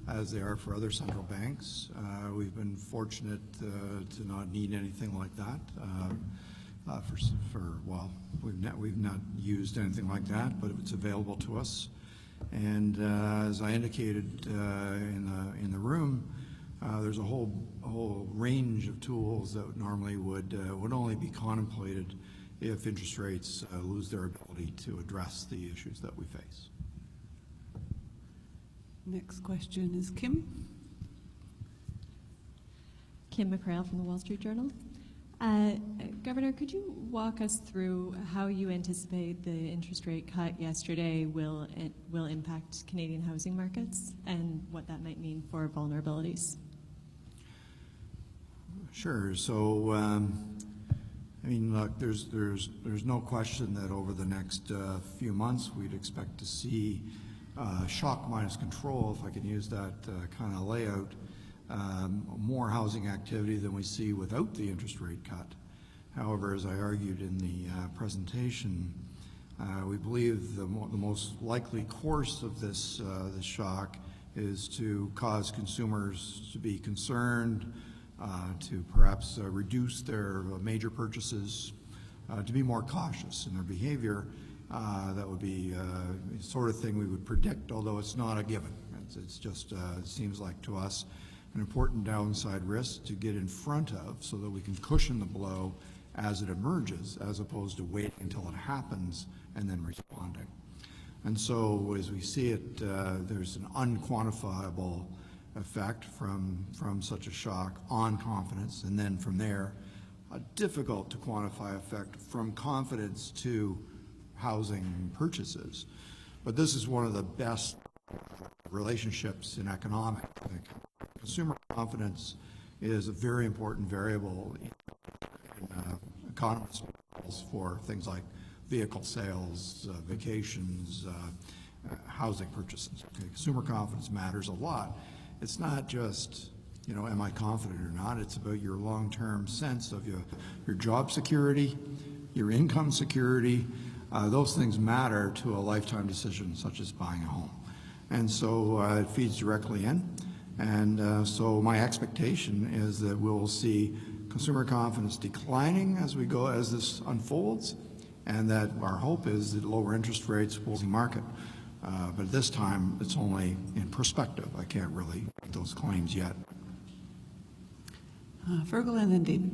as they are for other central banks. We've been fortunate to not need anything like that. Well, we've not used anything like that, but it's available to us. And as I indicated in the room, there's a whole range of tools that normally would only be contemplated if interest rates lose their ability to address the issues that we face. Next question is Kim. Kim McCrail from the Wall Street Journal. Governor, could you walk us through how you anticipate the interest rate cut yesterday will impact Canadian housing markets and what that might mean for vulnerabilities? Sure. So, I mean, look, there's no question that over the next few months we'd expect to see shock minus control, if I can use that kind of layout, more housing activity than we see without the interest rate cut. However, as I argued in the presentation, we believe the most likely course of this shock is to cause consumers to be concerned, to perhaps reduce their major purchases, to be more cautious in their behavior. That would be the sort of thing we would predict, although it's not a given. It's just, it seems like to us, an important downside risk to get in front of so that we can cushion the blow as it emerges, as opposed to waiting until it happens and then responding. And so as we see it, there's an unquantifiable effect from such a shock on confidence, and then from there, a difficult to quantify effect from confidence to housing purchases. But this is one of the best relationships in economics. Consumer confidence is a very important variable in economists' models for things like vehicle sales, vacations, housing purchases. Okay. Consumer confidence matters a lot. It's not just, you know, am I confident or not? It's about your long-term sense of your job security, your income security. Those things matter to a lifetime decision such as buying a home. And so it feeds directly in. And so my expectation is that we'll see consumer confidence declining as this unfolds, and that our hope is that lower interest rates will the market. But this time it's only in perspective. I can't really make those claims yet. Fergal and then David.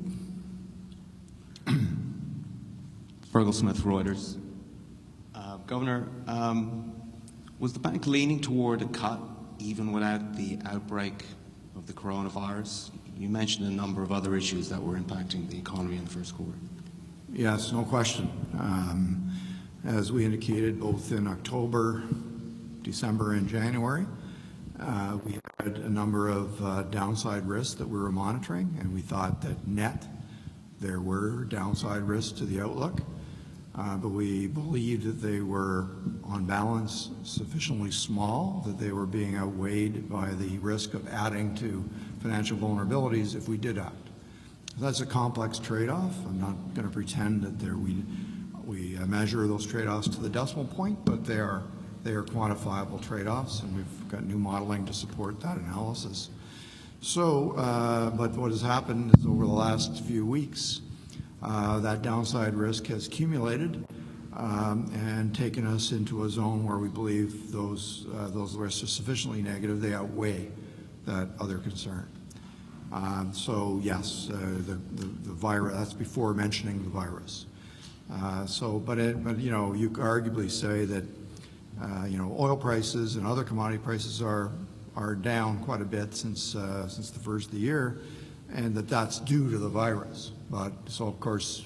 Fergal Smith, Reuters. Governor, was the bank leaning toward a cut even without the outbreak of the coronavirus? You mentioned a number of other issues that were impacting the economy in the first quarter. Yes, no question. As we indicated both in October, December, and January, we had a number of downside risks that we were monitoring, and we thought that net there were downside risks to the outlook. But we believed that they were, on balance, sufficiently small, that they were being outweighed by the risk of adding to financial vulnerabilities if we did act. That's a complex trade-off. I'm not going to pretend that we measure those trade-offs to the decimal point, but they are quantifiable trade-offs, and we've got new modeling to support that analysis. So, but what has happened is over the last few weeks, that downside risk has accumulated and taken us into a zone where we believe those risks are sufficiently negative, they outweigh that other concern. So yes, the virus, that's before mentioning the virus. But you know, you could arguably say that you know, oil prices and other commodity prices are down quite a bit since the first of the year, and that's due to the virus. But so of course,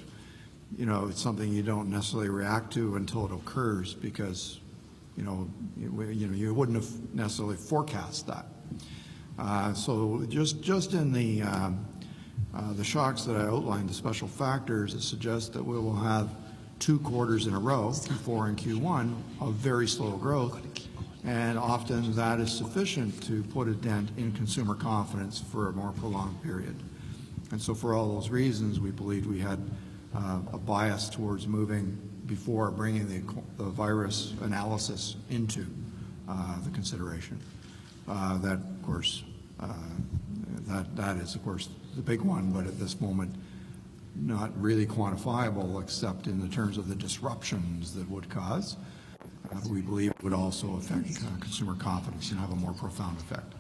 you know, it's something you don't necessarily react to until it occurs, because you you wouldn't have necessarily forecast that. So just in the shocks that I outlined, the special factors, it suggests that we will have 2 quarters in a row, Q4 and Q1, of very slow growth, and often that is sufficient to put a dent in consumer confidence for a more prolonged period. And so for all those reasons, we believed we had a bias towards moving before bringing the virus analysis into the consideration. That, of course, that is, of course, the big one, but at this moment, not really quantifiable except in the terms of the disruptions that would cause. We believe it would also affect consumer confidence and have a more profound effect.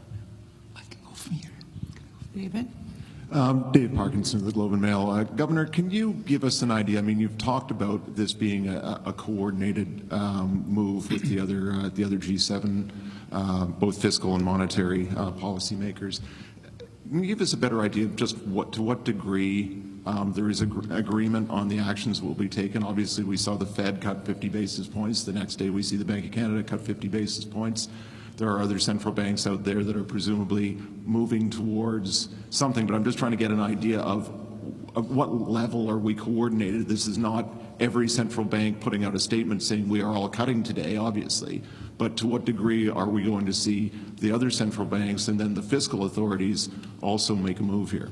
I can go from here. David? David Parkinson of the Globe and Mail. Governor, can you give us an idea? I mean, you've talked about this being a coordinated move with the other G7, both fiscal and monetary policymakers. Can you give us a better idea of just to what degree there is agreement on the actions that will be taken? Obviously, we saw the Fed cut 50 basis points. The next day, we see the Bank of Canada cut 50 basis points. There are other central banks out there that are presumably moving towards something, but I'm just trying to get an idea of what level are we coordinated. This is not every central bank putting out a statement saying we are all cutting today, obviously, but to what degree are we going to see the other central banks and then the fiscal authorities also make a move here?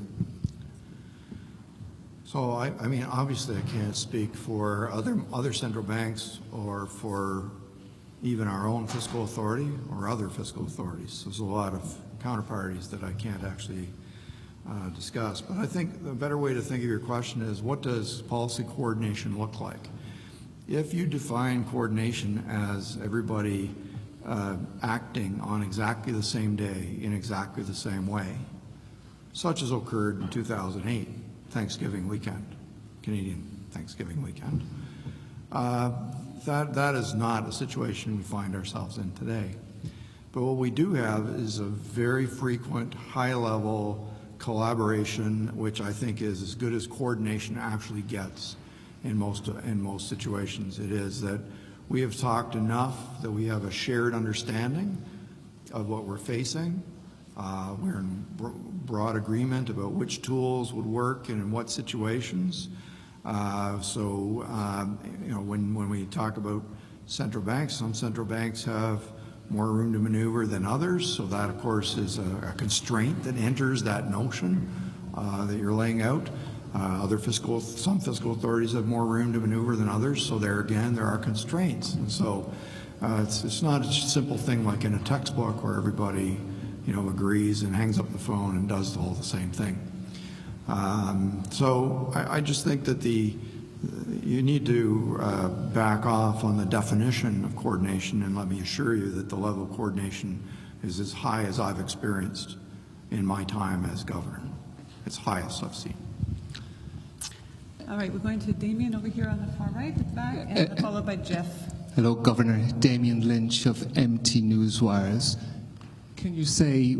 So, I mean, obviously I can't speak for other central banks or for even our own fiscal authority or other fiscal authorities. There's a lot of counterparties that I can't actually discuss. But I think the better way to think of your question is, what does policy coordination look like? If you define coordination as everybody acting on exactly the same day in exactly the same way, such as occurred in 2008, Thanksgiving weekend, Canadian Thanksgiving weekend, that is not a situation we find ourselves in today. But what we do have is a very frequent, high-level collaboration, which I think is as good as coordination actually gets in most situations. It is that we have talked enough that we have a shared understanding of what we're facing. We're in broad agreement about which tools would work and in what situations. When we talk about central banks, some central banks have more room to maneuver than others, so that of course is a constraint that enters that notion that you're laying out. Some fiscal authorities have more room to maneuver than others, so there again there are constraints. And so it's not a simple thing like in a textbook where everybody agrees and hangs up the phone and does all the same thing. So I just think that you need to back off on the definition of coordination, and let me assure you that the level of coordination is as high as I've experienced in my time as governor. It's highest I've seen. All right, we're going to Damien over here on the far right, at the back, and followed by Jeff. Hello, Governor. Damien Lynch of MT Newswires. Can you say,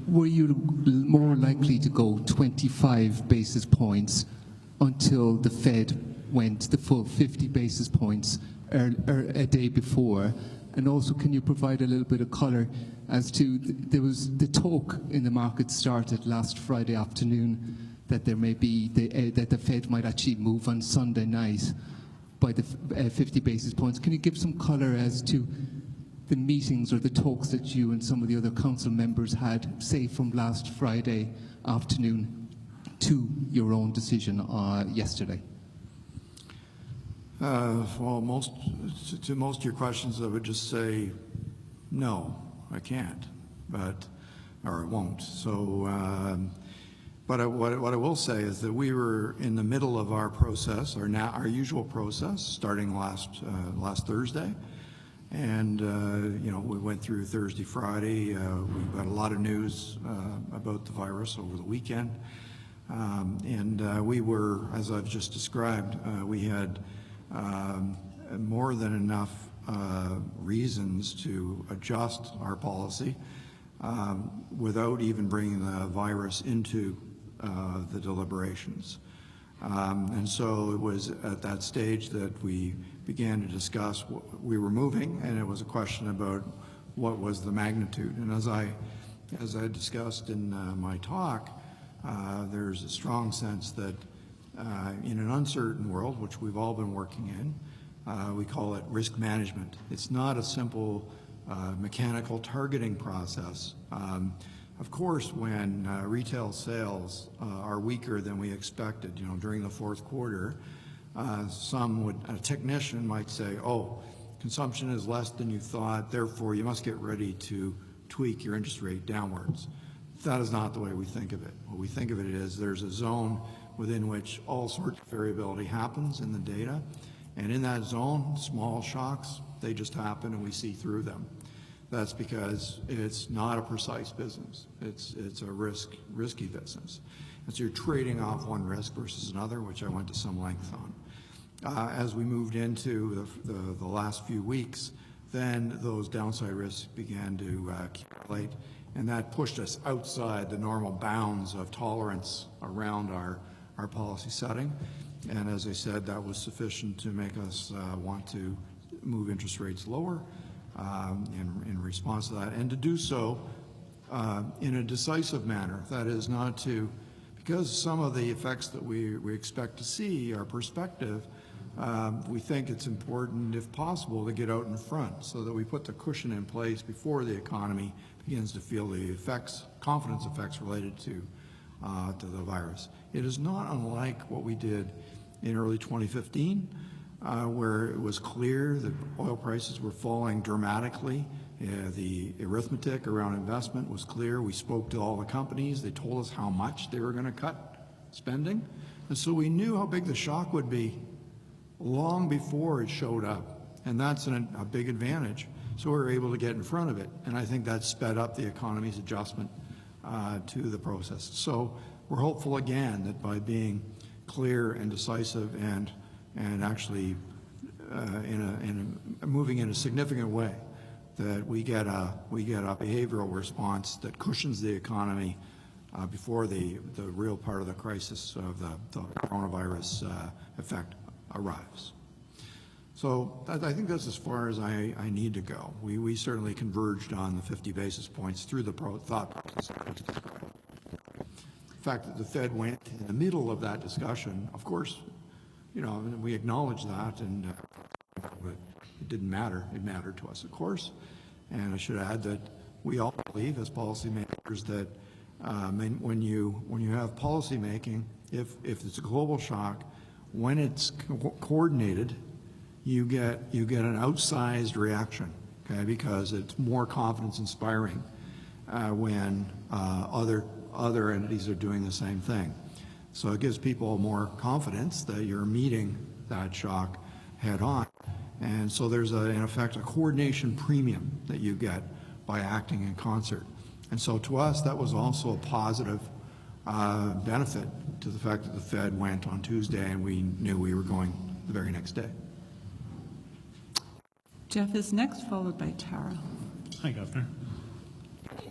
were you more likely to go 25 basis points until the Fed went the full 50 basis points a day before? And also, can you provide a little bit of colour as to, there was the talk in the market started last Friday afternoon that there may be, that the Fed might actually move on Sunday night by the 50 basis points. Can you give some colour as to the meetings or the talks that you and some of the other council members had, say, from last Friday afternoon to your own decision yesterday? Well, to most of your questions, I would just say, no, I can't, or I won't. So, but what I will say is that we were in the middle of our process, our usual process, starting last Thursday. And, we went through Thursday, Friday. We got a lot of news about the virus over the weekend. We were, as I've just described, we had more than enough reasons to adjust our policy without even bringing the virus into the deliberations. And so it was at that stage that we began to discuss what we were moving, and it was a question about what was the magnitude. And as I discussed in my talk, there's a strong sense that in an uncertain world, which we've all been working in, we call it risk management. It's not a simple mechanical targeting process. Of course, when retail sales are weaker than we expected, during the fourth quarter, a technician might say, oh, consumption is less than you thought, therefore you must get ready to tweak your interest rate downwards. That is not the way we think of it. What we think of it is there's a zone within which all sorts of variability happens in the data, and in that zone, small shocks, they just happen and we see through them. That's because it's not a precise business. It's a risky business. And so you're trading off one risk versus another, which I went to some length on. As we moved into the last few weeks, then those downside risks began to accumulate, and that pushed us outside the normal bounds of tolerance around our policy setting. And as I said, that was sufficient to make us want to move interest rates lower in response to that, and to do so in a decisive manner. That is not to, because some of the effects that we expect to see are prospective, we think it's important, if possible, to get out in front so that we put the cushion in place before the economy begins to feel the effects, confidence effects related to the virus. It is not unlike what we did in early 2015, where it was clear that oil prices were falling dramatically. The arithmetic around investment was clear. We spoke to all the companies. They told us how much they were going to cut spending. And so we knew how big the shock would be long before it showed up. And that's a big advantage. So we were able to get in front of it. And I think that sped up the economy's adjustment to the process. So we're hopeful again that by being clear and decisive and actually moving in a significant way, that we get a behavioral response that cushions the economy before the real part of the crisis of the coronavirus effect arrives. So I think that's as far as I need to go. We certainly converged on the 50 basis points through the thought process. The fact that the Fed went in the middle of that discussion, of course, you know, we acknowledge that, and but it didn't matter. It mattered to us, of course. And I should add that we all believe, as policymakers, that when you have policy making, if it's a global shock, when it's coordinated, you get an outsized reaction, okay? Because it's more confidence inspiring when other entities are doing the same thing. So it gives people more confidence that you're meeting that shock head on. And so there's, in effect, a coordination premium that you get by acting in concert. And so to us, that was also a positive benefit to the fact that the Fed went on Tuesday and we knew we were going the very next day. Jeff is next, followed by Tara. Hi, Governor.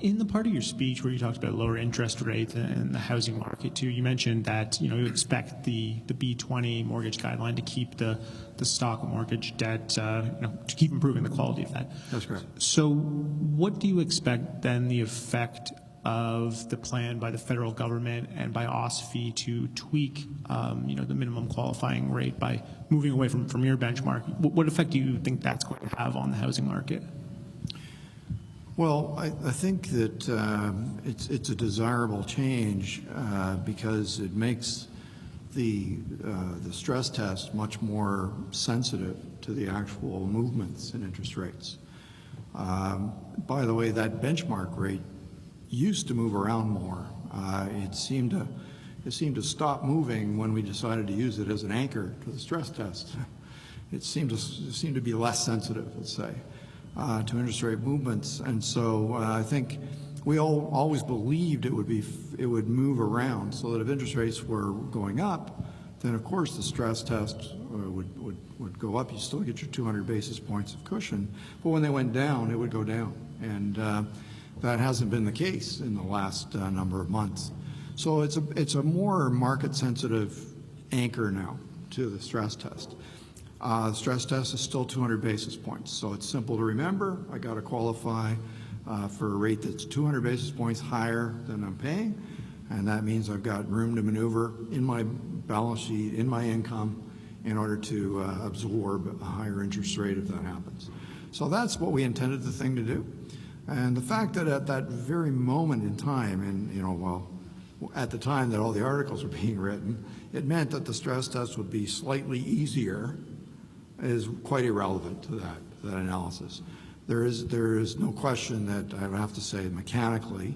In the part of your speech where you talked about lower interest rates and the housing market too, you mentioned that you expect the B20 mortgage guideline to keep the stock of mortgage debt, to keep improving the quality of that. That's correct. So, what do you expect then the effect of the plan by the federal government and by OSFI to tweak, the minimum qualifying rate by moving away from your benchmark? What effect do you think that's going to have on the housing market? Well, I think that it's a desirable change because it makes the stress test much more sensitive to the actual movements in interest rates. By the way, that benchmark rate used to move around more. It seemed to stop moving when we decided to use it as an anchor to the stress test. It seemed to be less sensitive, let's say, to interest rate movements, and so I think we all always believed it would move around, so that if interest rates were going up, then of course the stress test would go up. You still get your 200 basis points of cushion, but when they went down, it would go down, and that hasn't been the case in the last number of months. So it's a more market-sensitive anchor now to the stress test. The stress test is still 200 basis points, so it's simple to remember. I got to qualify for a rate that's 200 basis points higher than I'm paying, and that means I've got room to maneuver in my balance sheet, in my income, in order to absorb a higher interest rate if that happens. So that's what we intended the thing to do. And the fact that at that very moment in time, and at the time that all the articles were being written, it meant that the stress test would be slightly easier is quite irrelevant to that analysis. there is no question that I would have to say mechanically,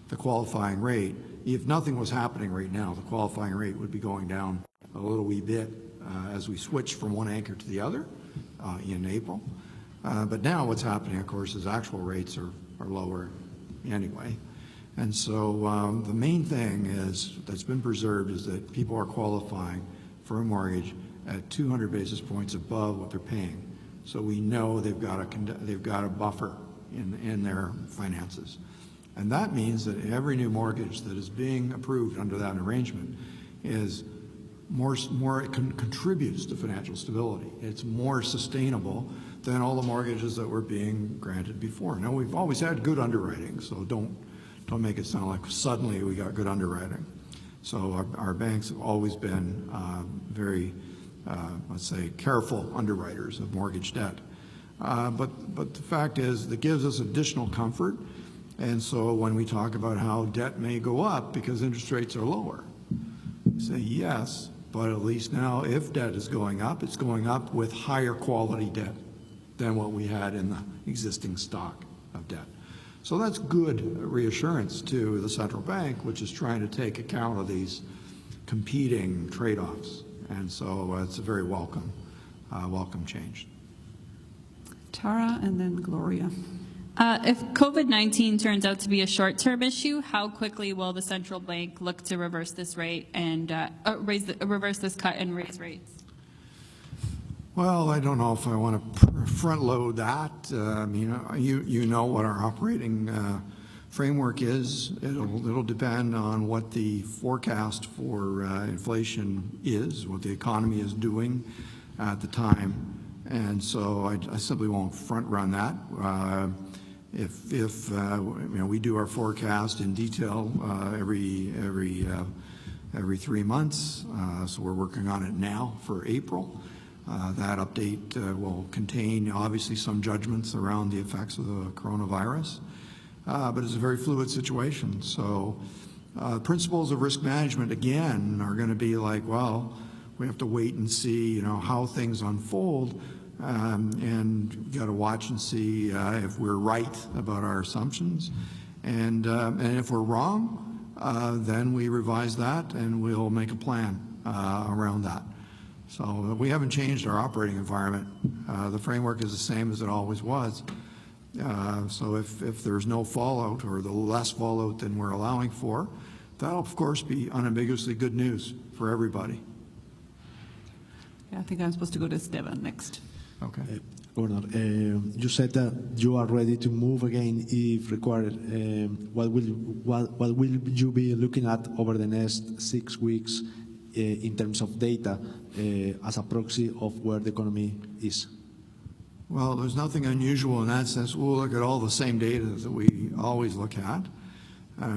the qualifying rate, if nothing was happening right now, the qualifying rate would be going down a little wee bit as we switch from one anchor to the other in April. But now what's happening, of course, is actual rates are lower anyway. And so the main thing that's been preserved is that people are qualifying for a mortgage at 200 basis points above what they're paying. So we know they've got a buffer in their finances. And that means that every new mortgage that is being approved under that arrangement is it contributes to financial stability. It's more sustainable than all the mortgages that were being granted before. Now, we've always had good underwriting, so don't make it sound like suddenly we got good underwriting. So our banks have always been very, let's say, careful underwriters of mortgage debt. But the fact is that gives us additional comfort. And so when we talk about how debt may go up because interest rates are lower, we say yes, but at least now if debt is going up, it's going up with higher quality debt than what we had in the existing stock of debt. So that's good reassurance to the central bank, which is trying to take account of these competing trade-offs. And so it's a very welcome change. Tara and then Gloria. If COVID-19 turns out to be a short-term issue, how quickly will the central bank look to reverse this rate and reverse this cut and raise rates? Well, I don't know if I want to front load that. You know what our operating framework is. It'll depend on what the forecast for inflation is, what the economy is doing at the time, and so I simply won't front run that. If we do our forecast in detail every 3 months, so we're working on it now for April. That update will contain obviously some judgments around the effects of the coronavirus, but it's a very fluid situation. So principles of risk management again are going to be like, well, we have to wait and see, how things unfold, and you got to watch and see if we're right about our assumptions, and if we're wrong, then we revise that and we'll make a plan around that. So we haven't changed our operating environment. The framework is the same as it always was. So if there's no fallout or the less fallout than we're allowing for, that'll of course be unambiguously good news for everybody. Yeah, I think I'm supposed to go to Stephen next. Okay. Governor, you said that you are ready to move again if required. What will you be looking at over the next 6 weeks in terms of data as a proxy of where the economy is? Well, there's nothing unusual in that sense. We'll look at all the same data that we always look at.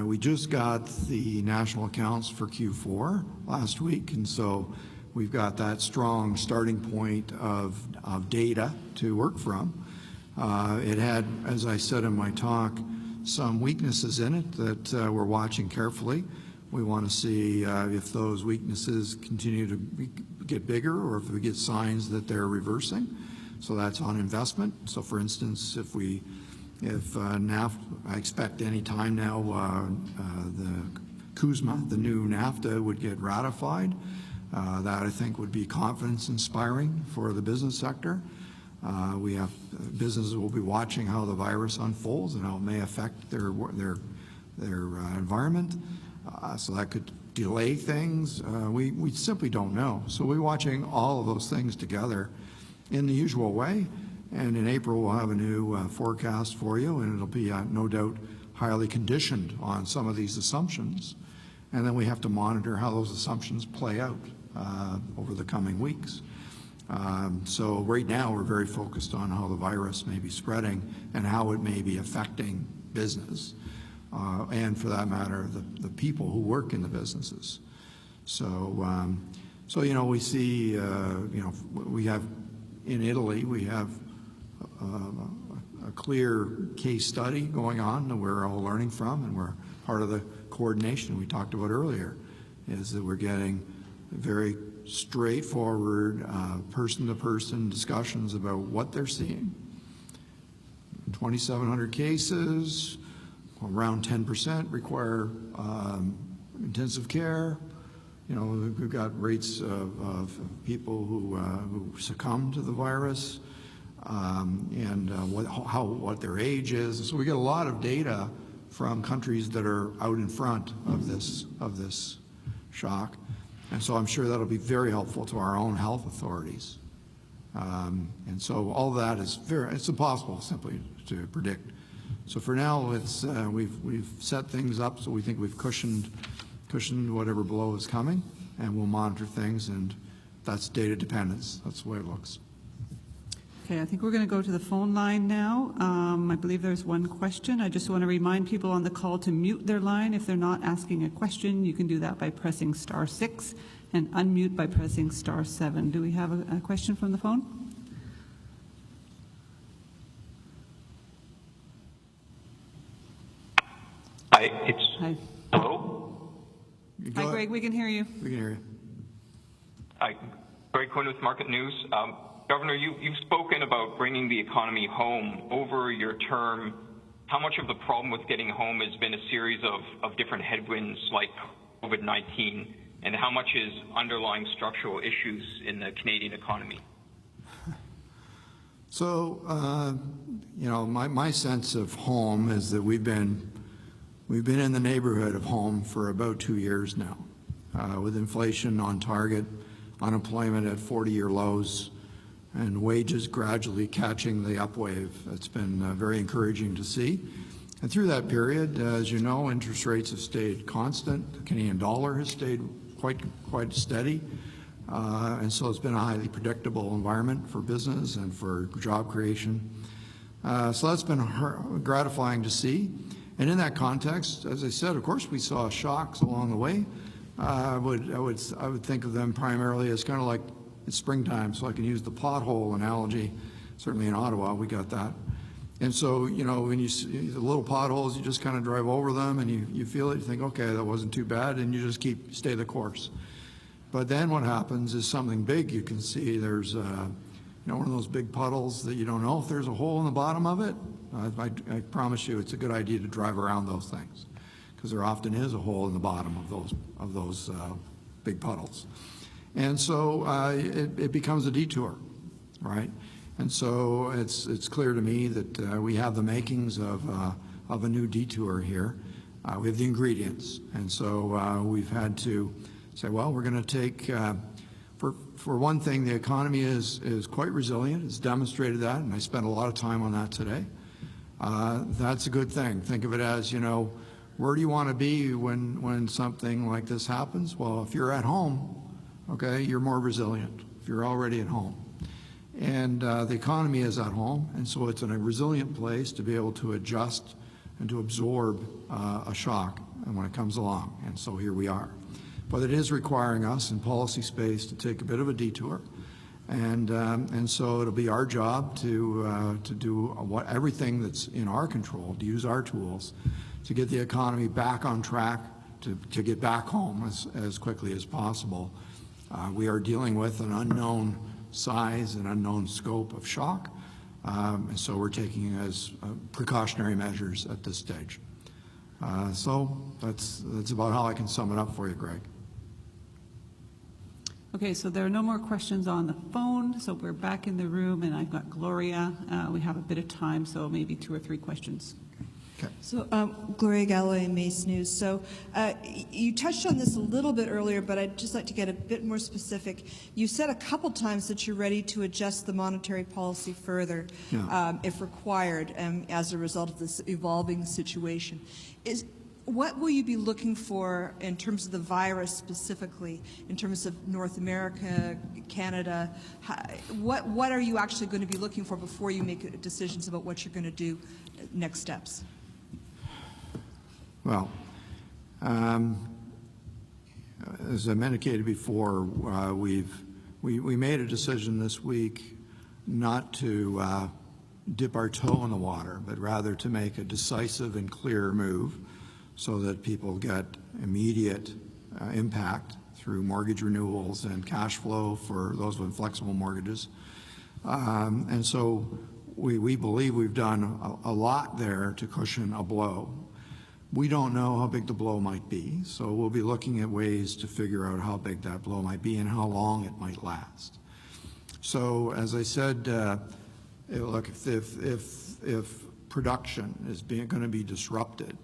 We just got the national accounts for Q4 last week, and so we've got that strong starting point of data to work from. It had, as I said in my talk, some weaknesses in it that we're watching carefully. We want to see if those weaknesses continue to get bigger or if we get signs that they're reversing. So that's on investment. So for instance, if NAFTA, I expect any time now the CUSMA, the new NAFTA, would get ratified. That I think would be confidence inspiring for the business sector. We have businesses will be watching how the virus unfolds and how it may affect their environment. So that could delay things. We simply don't know. So we're watching all of those things together in the usual way. And in April, we'll have a new forecast for you, and it'll be no doubt highly conditioned on some of these assumptions. And then we have to monitor how those assumptions play out over the coming weeks. So right now, we're very focused on how the virus may be spreading and how it may be affecting business. And for that matter, the people who work in the businesses. So we see, we have, in Italy, we have a clear case study going on that we're all learning from, and we're part of the coordination we talked about earlier, is that we're getting very straightforward, person-to-person discussions about what they're seeing, 2,700 cases, around 10% require intensive care. You know, we've got rates of people who succumb to the virus, and what their age is. So we get a lot of data from countries that are out in front of this shock, and so I'm sure that'll be very helpful to our own health authorities. And so all that is it's impossible simply to predict. So for now, it's we've set things up so we think we've cushioned whatever blow is coming, and we'll monitor things, and that's data dependence. That's the way it looks. Okay, I think we're going to go to the phone line now. I believe there's one question. I just want to remind people on the call to mute their line if they're not asking a question. You can do that by pressing *6 and unmute by pressing *7. Do we have a question from the phone? Hi. Hello? Hi, Greg. We can hear you. We can hear you. Hi. Greg Quinn with Market News. Governor, you've spoken about bringing the economy home. Over your term, how much of the problem with getting home has been a series of different headwinds like COVID-19, and how much is underlying structural issues in the Canadian economy? So, you know, my sense of home is that we've been in the neighborhood of home for about 2 years now, with inflation on target, unemployment at 40-year lows, and wages gradually catching the upwave. It's been very encouraging to see. And through that period, as you know, interest rates have stayed constant. The Canadian dollar has stayed quite steady. And so it's been a highly predictable environment for business and for job creation. So that's been gratifying to see. And in that context, as I said, of course, we saw shocks along the way. I would think of them primarily as kind of like it's springtime, so I can use the pothole analogy. Certainly in Ottawa, we got that. And so, you know, when you see the little potholes, you just kind of drive over them and you feel it, you think, okay, that wasn't too bad, and you just stay the course. But then what happens is something big you can see. There's, you know, one of those big puddles that you don't know if there's a hole in the bottom of it. I promise you it's a good idea to drive around those things, because there often is a hole in the bottom of those big puddles. And so it becomes a detour, right? And so it's clear to me that we have the makings of a new detour here. We have the ingredients, and so we've had to say, well, we're going to take, for one thing, the economy is quite resilient. It's demonstrated that, and I spent a lot of time on that today. That's a good thing. Think of it as, you know, where do you want to be when something like this happens? Well, if you're at home, okay, you're more resilient if you're already at home. And the economy is at home, and so it's in a resilient place to be able to adjust and to absorb a shock when it comes along. And so here we are. But it is requiring us in policy space to take a bit of a detour. And so it'll be our job to do everything that's in our control, to use our tools to get the economy back on track, to get back home as quickly as possible. We are dealing with an unknown size and unknown scope of shock, and so we're taking as precautionary measures at this stage. So that's about how I can sum it up for you, Greg. Okay, so there are no more questions on the phone, so we're back in the room, and I've got Gloria. We have a bit of time, so maybe 2 or 3 questions. Okay. So, Gloria Galloway, Mace News. So, you touched on this a little bit earlier, but I'd just like to get a bit more specific. You said a couple times that you're ready to adjust the monetary policy further, if required, as a result of this evolving situation. What will you be looking for in terms of the virus specifically, in terms of North America, Canada? What are you actually going to be looking for before you make decisions about what you're going to do next steps? Well, as I indicated before, we made a decision this week not to dip our toe in the water, but rather to make a decisive and clear move so that people get immediate impact through mortgage renewals and cash flow for those with flexible mortgages. And so we believe we've done a lot there to cushion a blow. We don't know how big the blow might be, so we'll be looking at ways to figure out how big that blow might be and how long it might last. So, as I said, look, if production is going to be disrupted,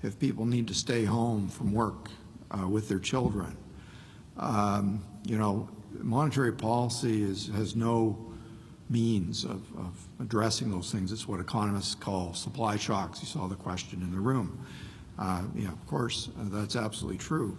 if people need to stay home from work with their children, you know, monetary policy has no means of addressing those things. It's what economists call supply shocks. You saw the question in the room. Yeah, of course, that's absolutely true.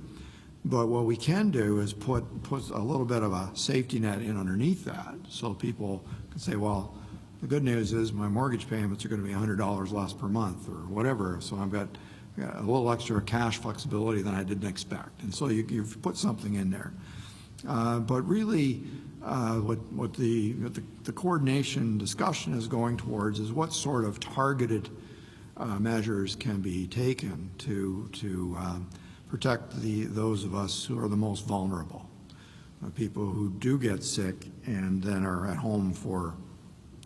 But what we can do is put a little bit of a safety net in underneath that, so people can say, well, the good news is my mortgage payments are going to be $100 less per month or whatever, so I've got a little extra cash flexibility than I didn't expect. And so you've put something in there. But really, what the coordination discussion is going towards is what sort of targeted measures can be taken to protect those of us who are the most vulnerable, people who do get sick and then are at home for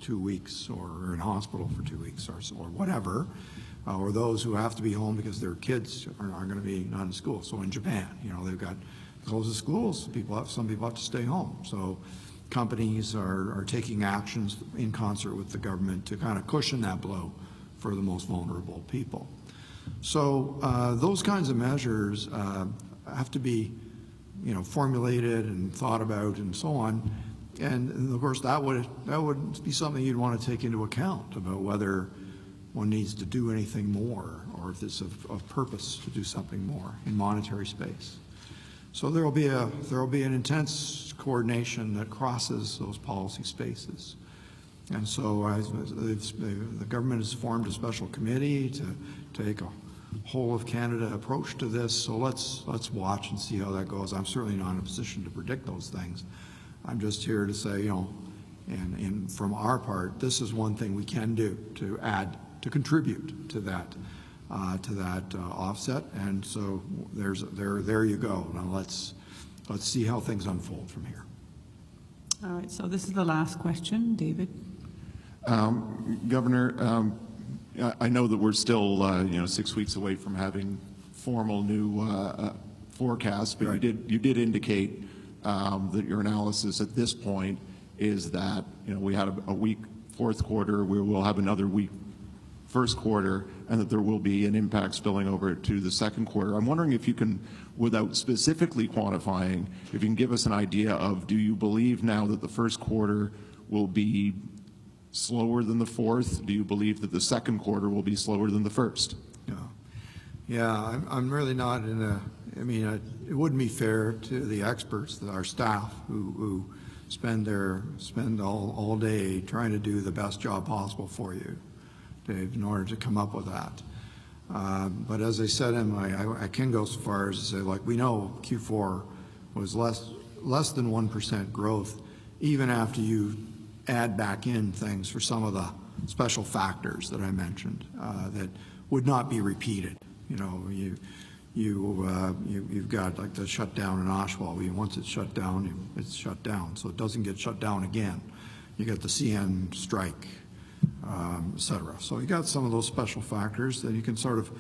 2 weeks or in hospital for 2 weeks or whatever, or those who have to be home because their kids aren't going to be not in school. So in Japan, you know, they've got closed schools. Some people have to stay home. So companies are taking actions in concert with the government to kind of cushion that blow for the most vulnerable people. So those kinds of measures have to be, you know, formulated and thought about and so on. And of course, that would be something you'd want to take into account about whether one needs to do anything more, or if it's of purpose to do something more in monetary space. So there will be an intense coordination that crosses those policy spaces. And so the government has formed a special committee to take a whole of Canada approach to this. So let's watch and see how that goes. I'm certainly not in a position to predict those things. I'm just here to say, you know, and from our part, this is one thing we can do to contribute to that offset. And so there you go. Now let's see how things unfold from here. All right. So this is the last question, David. Governor, I know that we're still 6 weeks away from having formal new forecasts, but right. you did indicate that your analysis at this point is that, you know, we had a weak fourth quarter, we will have another weak first quarter, and that there will be an impact spilling over to the second quarter. I'm wondering if you can, without specifically quantifying, if you can give us an idea of, do you believe now that the first quarter will be slower than the fourth? Do you believe that the second quarter will be slower than the first? Yeah, I'm really not in a, I mean, it wouldn't be fair to the experts, our staff, who spend all day trying to do the best job possible for you, Dave, in order to come up with that. But as I said I can go so far as to say, like, we know Q4 was less than 1% growth, even after you add back in things for some of the special factors that I mentioned that would not be repeated. You know, you've got like the shutdown in Oshawa. Once it's shut down, it's shut down, so it doesn't get shut down again. You got the CN strike, et cetera. So you got some of those special factors that you can sort of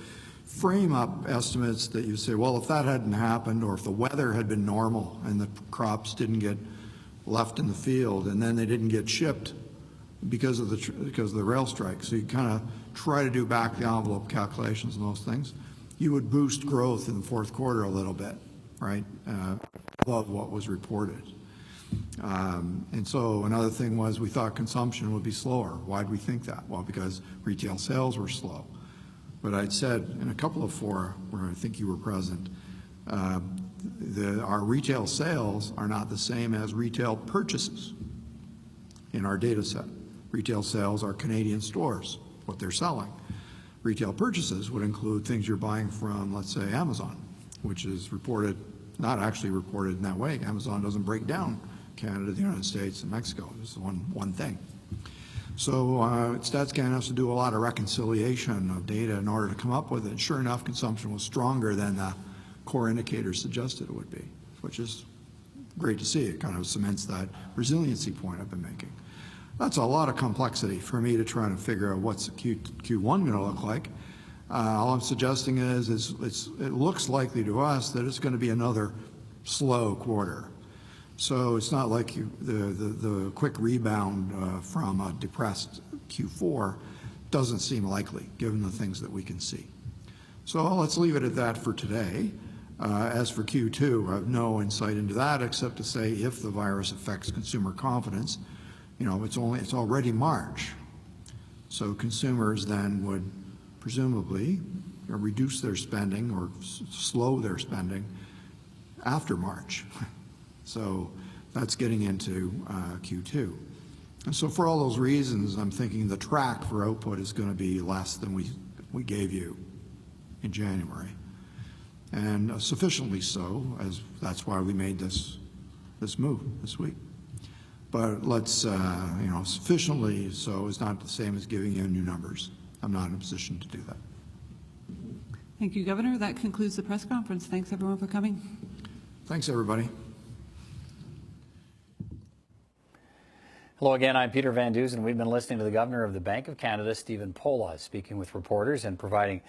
frame up estimates that you say, well, if that hadn't happened, or if the weather had been normal and the crops didn't get left in the field and then they didn't get shipped because of the rail strike. So you kind of try to do back the envelope calculations and those things. You would boost growth in the fourth quarter a little bit, right, above what was reported. And so another thing was we thought consumption would be slower. Why did we think that? Well, because retail sales were slow. But I'd said in a couple of fora where I think you were present, our retail sales are not the same as retail purchases in our data set. Retail sales are Canadian stores, what they're selling. Retail purchases would include things you're buying from, let's say, Amazon, which is reported, not actually reported in that way. Amazon doesn't break down Canada, the United States, and Mexico. It's one thing. So StatsCan has to do a lot of reconciliation of data in order to come up with it. Sure enough, consumption was stronger than the core indicators suggested it would be, which is great to see. It kind of cements that resiliency point I've been making. That's a lot of complexity for me to try to figure out what's Q1 going to look like. All I'm suggesting is it looks likely to us that it's going to be another slow quarter. So it's not like the quick rebound from a depressed Q4 doesn't seem likely, given the things that we can see. So let's leave it at that for today. As for Q2, I have no insight into that except to say if the virus affects consumer confidence, you know, it's already March. So consumers then would presumably reduce their spending or slow their spending after March. So that's getting into Q2. And so for all those reasons, I'm thinking the track for output is going to be less than we gave you in January. And sufficiently so, as that's why we made this move this week. But let's, you know, sufficiently so is not the same as giving you new numbers. I'm not in a position to do that. Thank you, Governor. That concludes the press conference. Thanks, everyone, for coming. Thanks, everybody. Hello again, I'm Peter Van Dusen. We've been listening to the Governor of the Bank of Canada, Stephen Poloz, speaking with reporters and providing